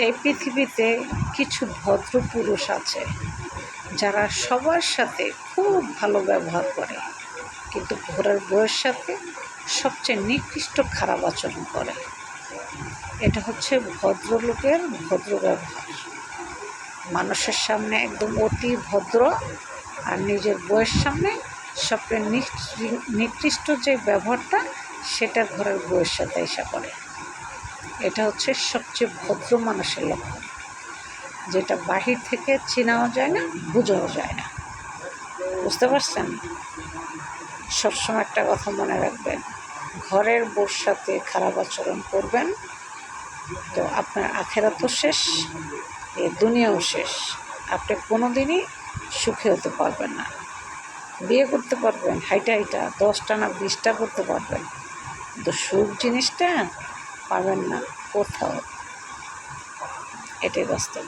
এই পৃথিবীতে কিছু ভদ্র পুরুষ আছে যারা সবার সাথে খুব ভালো ব্যবহার করে, কিন্তু ঘরের বউয়ের সাথে সবচেয়ে নিকৃষ্ট খারাপ আচরণ করে। এটা হচ্ছে ভদ্রলোকের ভদ্র ব্যবহার। মানুষের সামনে একদম অতি ভদ্র, আর নিজের বউয়ের সামনে সবচেয়ে নিকৃষ্ট যে ব্যবহারটা, সেটা ঘরের বউয়ের সাথে এসে করে। এটা হচ্ছে সবচেয়ে ভদ্র মানুষের লক্ষণ, যেটা বাহির থেকে চেনাও যায় না, বোঝাও যায় না। বুঝতে পারছেন? সবসময় একটা কথা মনে রাখবেন, ঘরের বউর সাথে খারাপ আচরণ করবেন তো আপনার আখেরাতও শেষ, এ দুনিয়াও শেষ। আপনি কোনো দিনই সুখী হতে পারবেন না। বিয়ে করতে পারবেন হাইটা 10টা না 20টা করতে পারবেন, কিন্তু সুখ জিনিসটা পাবেন না কোথাও। এটাই বাস্তব।